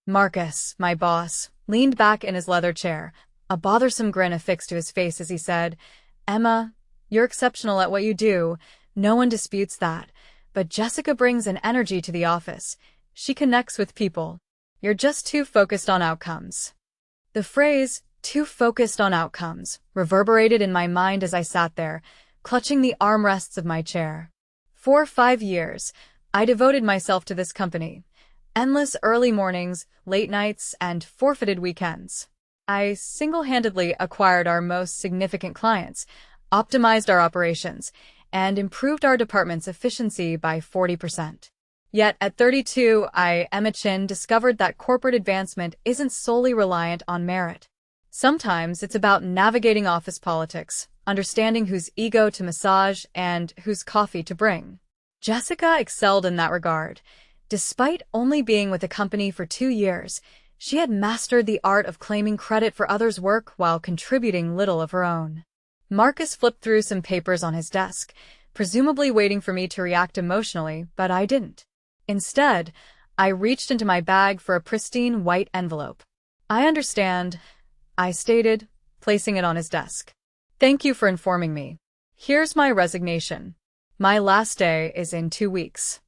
Marcus, my boss, leaned back in his leather chair, a bothersome grin affixed to his face as he said, "Emma, you're exceptional at what you do. No one disputes that. But Jessica brings an energy to the office. She connects with people. You're just too focused on outcomes." The phrase, "too focused on outcomes," reverberated in my mind as I sat there, clutching the armrests of my chair. For 5 years, I devoted myself to this company. Endless early mornings, late nights, and forfeited weekends. I single-handedly acquired our most significant clients, optimized our operations, and improved our department's efficiency by 40%. Yet at 32, Emma Chin, discovered that corporate advancement isn't solely reliant on merit. Sometimes it's about navigating office politics, understanding whose ego to massage and whose coffee to bring. Jessica excelled in that regard. Despite only being with the company for 2 years, she had mastered the art of claiming credit for others' work while contributing little of her own. Marcus flipped through some papers on his desk, presumably waiting for me to react emotionally, but I didn't. Instead, I reached into my bag for a pristine white envelope. "I understand," I stated, placing it on his desk. "Thank you for informing me. Here's my resignation. My last day is in 2 weeks."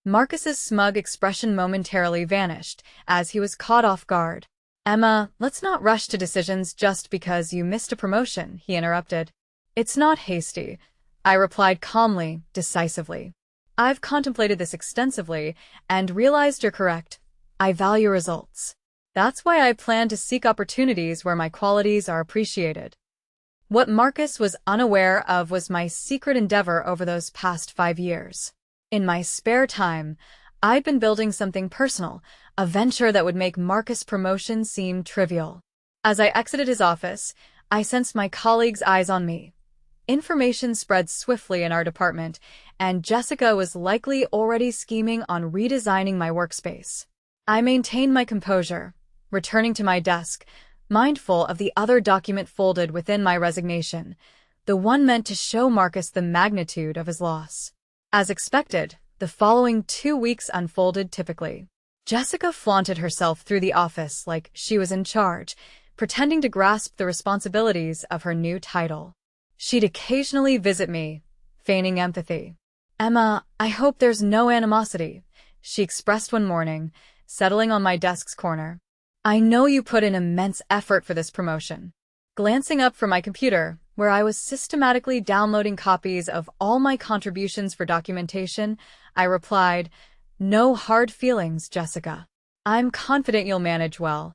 Marcus's smug expression momentarily vanished, as he was caught off guard. "Emma, let's not rush to decisions just because you missed a promotion," he interrupted. "It's not hasty," I replied calmly, decisively. "I've contemplated this extensively and realized you're correct. I value results. That's why I plan to seek opportunities where my qualities are appreciated." What Marcus was unaware of was my secret endeavor over those past 5 years. In my spare time, I'd been building something personal, a venture that would make Marcus' promotion seem trivial. As I exited his office, I sensed my colleagues' eyes on me. Information spread swiftly in our department, and Jessica was likely already scheming on redesigning my workspace. I maintained my composure, returning to my desk, mindful of the other document folded within my resignation, the one meant to show Marcus the magnitude of his loss. As expected, the following 2 weeks unfolded typically. Jessica flaunted herself through the office like she was in charge, pretending to grasp the responsibilities of her new title. She'd occasionally visit me, feigning empathy. "Emma, I hope there's no animosity," she expressed one morning, settling on my desk's corner. "I know you put in immense effort for this promotion." Glancing up from my computer, where I was systematically downloading copies of all my contributions for documentation, I replied, "No hard feelings, Jessica. I'm confident you'll manage well."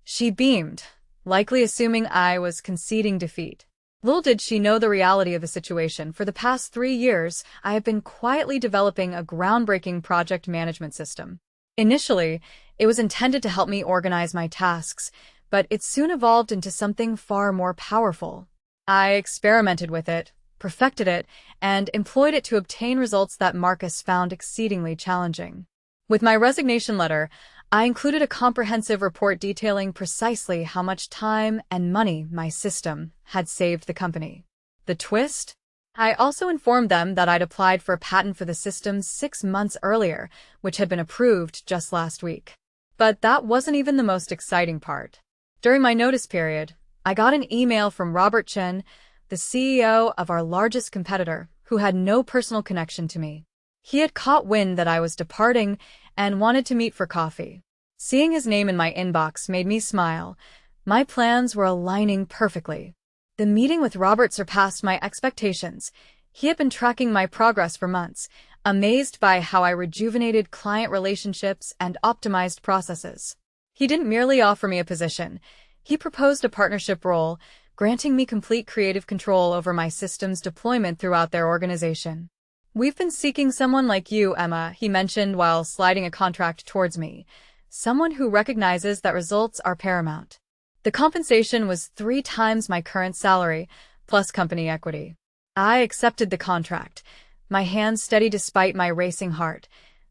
She beamed, likely assuming I was conceding defeat. Little did she know the reality of the situation. For the past 3 years, I have been quietly developing a groundbreaking project management system. Initially, it was intended to help me organize my tasks, but it soon evolved into something far more powerful. I experimented with it, perfected it, and employed it to obtain results that Marcus found exceedingly challenging. With my resignation letter, I included a comprehensive report detailing precisely how much time and money my system had saved the company. The twist? I also informed them that I'd applied for a patent for the system 6 months earlier, which had been approved just last week. But that wasn't even the most exciting part. During my notice period, I got an email from Robert Chen, the CEO of our largest competitor, who had no personal connection to me. He had caught wind that I was departing and wanted to meet for coffee. Seeing his name in my inbox made me smile. My plans were aligning perfectly. The meeting with Robert surpassed my expectations. He had been tracking my progress for months, amazed by how I rejuvenated client relationships and optimized processes. He didn't merely offer me a position. He proposed a partnership role, granting me complete creative control over my system's deployment throughout their organization. "We've been seeking someone like you, Emma," he mentioned while sliding a contract towards me. "Someone who recognizes that results are paramount." The compensation was 3 times my current salary, plus company equity. I accepted the contract, my hands steady despite my racing heart.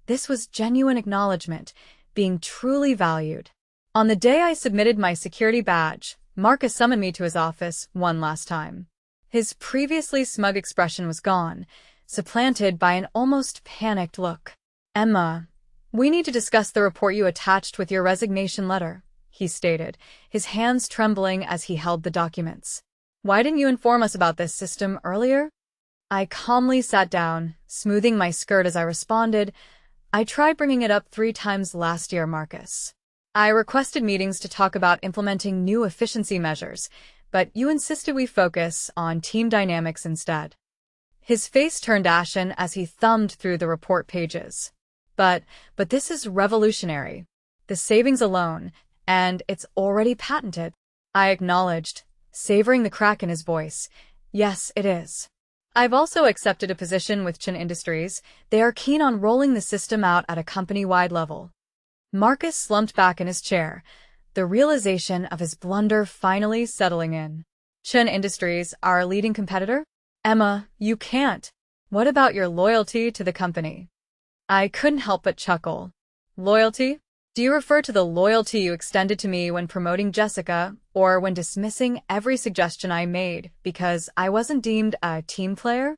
This was genuine acknowledgement, being truly valued. On the day I submitted my security badge, Marcus summoned me to his office one last time. His previously smug expression was gone, supplanted by an almost panicked look. "Emma, "We need to discuss the report you attached with your resignation letter," he stated, his hands trembling as he held the documents. "Why didn't you inform us about this system earlier?" I calmly sat down, smoothing my skirt as I responded, "I tried bringing it up 3 times last year, Marcus. I requested meetings to talk about implementing new efficiency measures, but you insisted we focus on team dynamics instead." His face turned ashen as he thumbed through the report pages. But this is revolutionary. The savings alone, and it's already patented." I acknowledged, savoring the crack in his voice. "Yes, it is. I've also accepted a position with Chin Industries. They are keen on rolling the system out at a company-wide level." Marcus slumped back in his chair, the realization of his blunder finally settling in. "Chin Industries, our leading competitor? Emma, you can't. What about your loyalty to the company?" I couldn't help but chuckle. "Loyalty? Do you refer to the loyalty you extended to me when promoting Jessica, or when dismissing every suggestion I made because I wasn't deemed a team player?"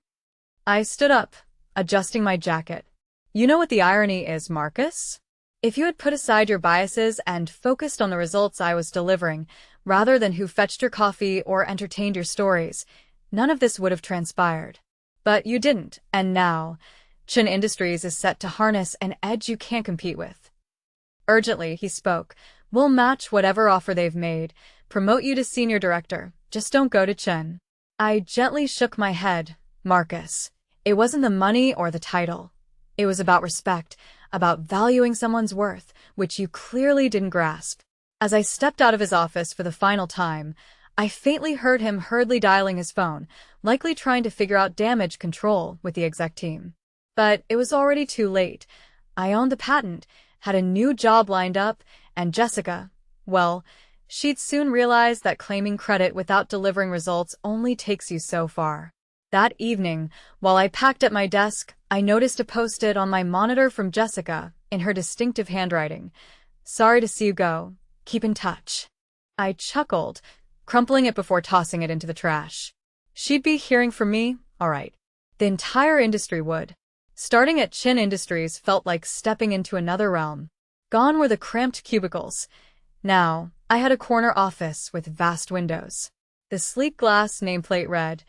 I stood up, adjusting my jacket. "You know what the irony is, Marcus? If you had put aside your biases and focused on the results I was delivering, rather than who fetched your coffee or entertained your stories, none of this would have transpired. But you didn't, and now, Chin Industries is set to harness an edge you can't compete with. Urgently, he spoke. We'll match whatever offer they've made, promote you to senior director, just don't go to Chin." I gently shook my head. "Marcus, it wasn't the money or the title. It was about respect, about valuing someone's worth, which you clearly didn't grasp." As I stepped out of his office for the final time, I faintly heard him hurriedly dialing his phone, likely trying to figure out damage control with the exec team. But it was already too late. I owned the patent, had a new job lined up, and Jessica, well, she'd soon realize that claiming credit without delivering results only takes you so far. That evening, while I packed at my desk, I noticed a post-it on my monitor from Jessica, in her distinctive handwriting. "Sorry to see you go. Keep in touch." I chuckled, crumpling it before tossing it into the trash. She'd be hearing from me, all right. The entire industry would. Starting at Chin Industries felt like stepping into another realm. Gone were the cramped cubicles. Now, I had a corner office with vast windows. The sleek glass nameplate read,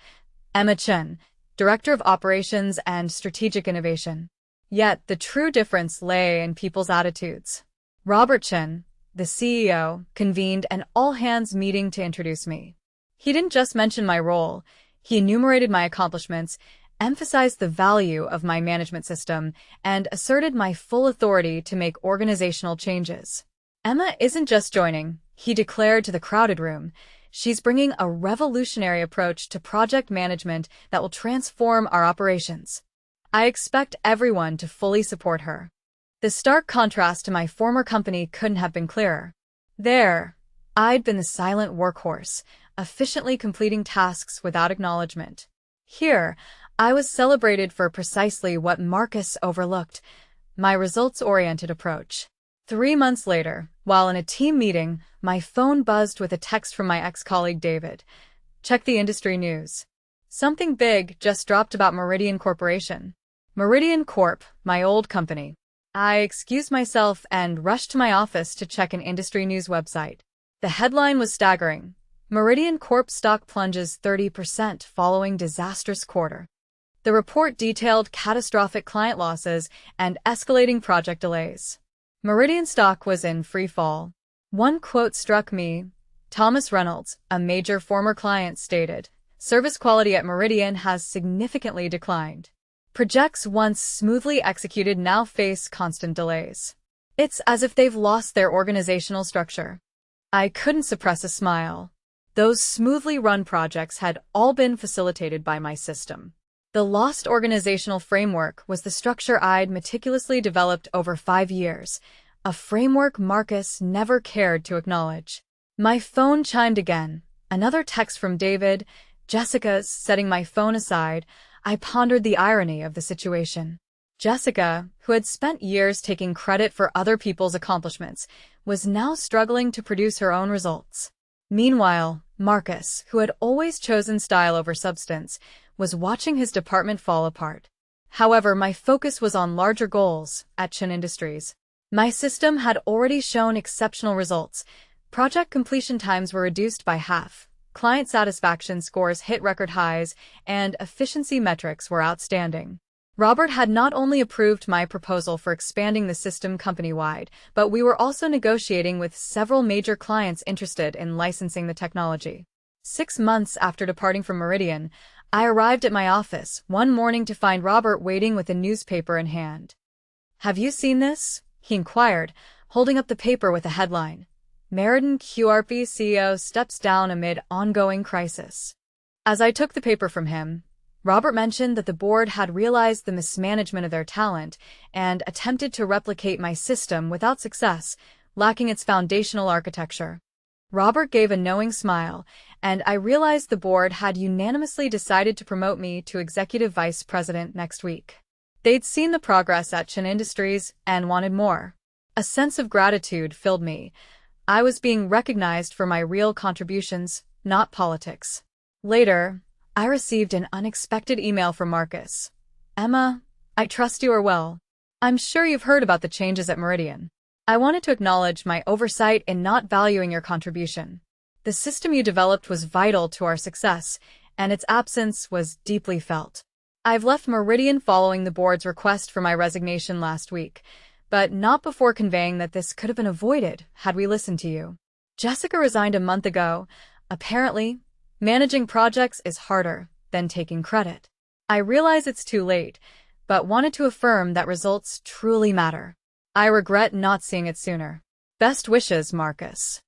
"Emma Chin, Director of Operations and Strategic Innovation." Yet the true difference lay in people's attitudes. Robert Chin, the CEO, convened an all-hands meeting to introduce me. He didn't just mention my role, he enumerated my accomplishments, emphasized the value of my management system, and asserted my full authority to make organizational changes. "Emma isn't just joining," he declared to the crowded room. "She's bringing a revolutionary approach to project management that will transform our operations. I expect everyone to fully support her." The stark contrast to my former company couldn't have been clearer. There, I'd been the silent workhorse, efficiently completing tasks without acknowledgement. Here, I was celebrated for precisely what Marcus overlooked, my results-oriented approach. 3 months later, while in a team meeting, my phone buzzed with a text from my ex-colleague David. "Check the industry news. Something big just dropped about Meridian Corporation." Meridian Corp, my old company. I excused myself and rushed to my office to check an industry news website. The headline was staggering. Meridian Corp stock plunges 30% following disastrous quarter. The report detailed catastrophic client losses and escalating project delays. Meridian stock was in free fall. One quote struck me. Thomas Reynolds, a major former client, stated, "Service quality at Meridian has significantly declined. Projects once smoothly executed now face constant delays. It's as if they've lost their organizational structure." I couldn't suppress a smile. Those smoothly run projects had all been facilitated by my system. The lost organizational framework was the structure I'd meticulously developed over 5 years, a framework Marcus never cared to acknowledge. My phone chimed again. Another text from David. Jessica's. Setting my phone aside, I pondered the irony of the situation. Jessica, who had spent years taking credit for other people's accomplishments, was now struggling to produce her own results. Meanwhile, Marcus, who had always chosen style over substance, was watching his department fall apart. However, my focus was on larger goals at Chin Industries. My system had already shown exceptional results. Project completion times were reduced by half, client satisfaction scores hit record highs, and efficiency metrics were outstanding. Robert had not only approved my proposal for expanding the system company-wide, but we were also negotiating with several major clients interested in licensing the technology. 6 months after departing from Meridian, I arrived at my office one morning to find Robert waiting with a newspaper in hand. "Have you seen this?" he inquired, holding up the paper with a headline. "Meridian QRP CEO steps down amid ongoing crisis." As I took the paper from him, Robert mentioned that the board had realized the mismanagement of their talent and attempted to replicate my system without success, lacking its foundational architecture. Robert gave a knowing smile, and I realized the board had unanimously decided to promote me to executive vice president next week. They'd seen the progress at Chin Industries and wanted more. A sense of gratitude filled me. I was being recognized for my real contributions, not politics. Later, I received an unexpected email from Marcus. "Emma, I trust you are well. I'm sure you've heard about the changes at Meridian. I wanted to acknowledge my oversight in not valuing your contribution. The system you developed was vital to our success, and its absence was deeply felt. I've left Meridian following the board's request for my resignation last week, but not before conveying that this could have been avoided had we listened to you. Jessica resigned a month ago. Apparently, managing projects is harder than taking credit. I realize it's too late, but wanted to affirm that results truly matter. I regret not seeing it sooner. Best wishes, Marcus."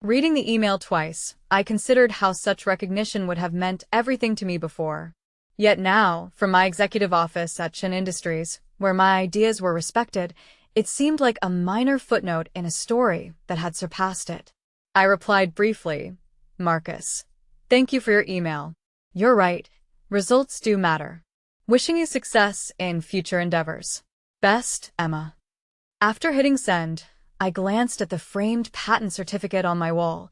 Reading the email twice, I considered how such recognition would have meant everything to me before. Yet now, from my executive office at Chin Industries, where my ideas were respected, it seemed like a minor footnote in a story that had surpassed it. I replied briefly, "Marcus, thank you for your email. You're right. Results do matter. Wishing you success in future endeavors. Best, Emma." After hitting send, I glanced at the framed patent certificate on my wall.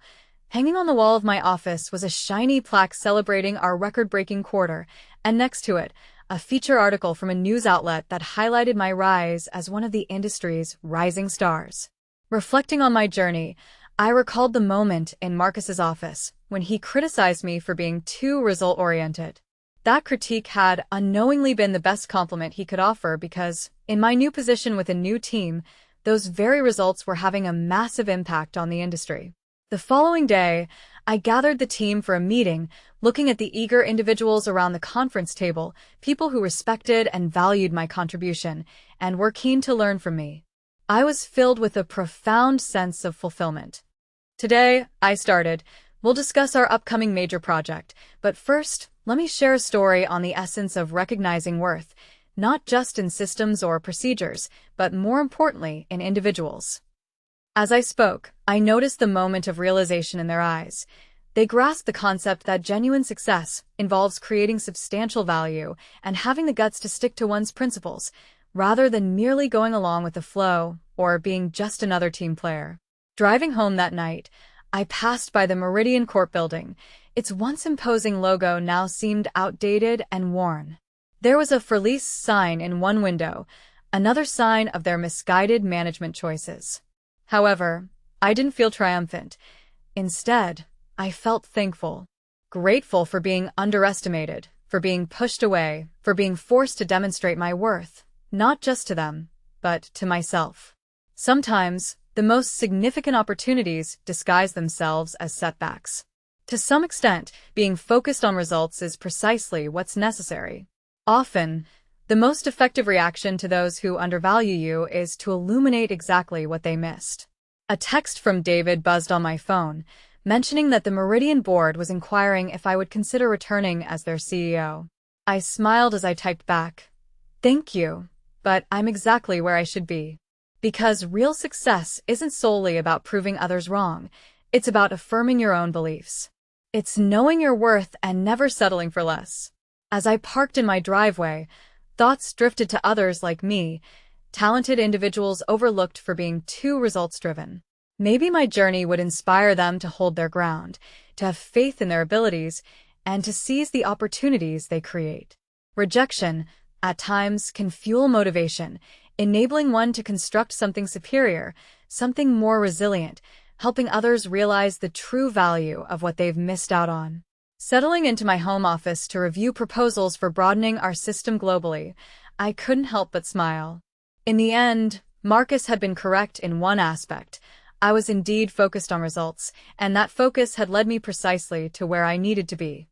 Hanging on the wall of my office was a shiny plaque celebrating our record-breaking quarter, and next to it, a feature article from a news outlet that highlighted my rise as one of the industry's rising stars. Reflecting on my journey, I recalled the moment in Marcus's office when he criticized me for being too result-oriented. That critique had unknowingly been the best compliment he could offer because, in my new position with a new team, those very results were having a massive impact on the industry. The following day, I gathered the team for a meeting, looking at the eager individuals around the conference table, people who respected and valued my contribution, and were keen to learn from me. I was filled with a profound sense of fulfillment. "Today," I started, "we'll discuss our upcoming major project, but first, let me share a story on the essence of recognizing worth, not just in systems or procedures, but more importantly, in individuals." As I spoke, I noticed the moment of realization in their eyes. They grasped the concept that genuine success involves creating substantial value and having the guts to stick to one's principles, rather than merely going along with the flow or being just another team player. Driving home that night, I passed by the Meridian Court building. Its once imposing logo now seemed outdated and worn. There was a "For Lease" sign in one window, another sign of their misguided management choices. However, I didn't feel triumphant. Instead, I felt thankful. Grateful for being underestimated, for being pushed away, for being forced to demonstrate my worth, not just to them, but to myself. Sometimes, the most significant opportunities disguise themselves as setbacks. To some extent, being focused on results is precisely what's necessary. Often, the most effective reaction to those who undervalue you is to illuminate exactly what they missed. A text from David buzzed on my phone, mentioning that the Meridian board was inquiring if I would consider returning as their CEO. I smiled as I typed back, "Thank you, but I'm exactly where I should be." Because real success isn't solely about proving others wrong, it's about affirming your own beliefs. It's knowing your worth and never settling for less. As I parked in my driveway, thoughts drifted to others like me, talented individuals overlooked for being too results-driven. Maybe my journey would inspire them to hold their ground, to have faith in their abilities, and to seize the opportunities they create. Rejection, at times, can fuel motivation, enabling one to construct something superior, something more resilient, helping others realize the true value of what they've missed out on. Settling into my home office to review proposals for broadening our system globally, I couldn't help but smile. In the end, Marcus had been correct in one aspect. I was indeed focused on results, and that focus had led me precisely to where I needed to be.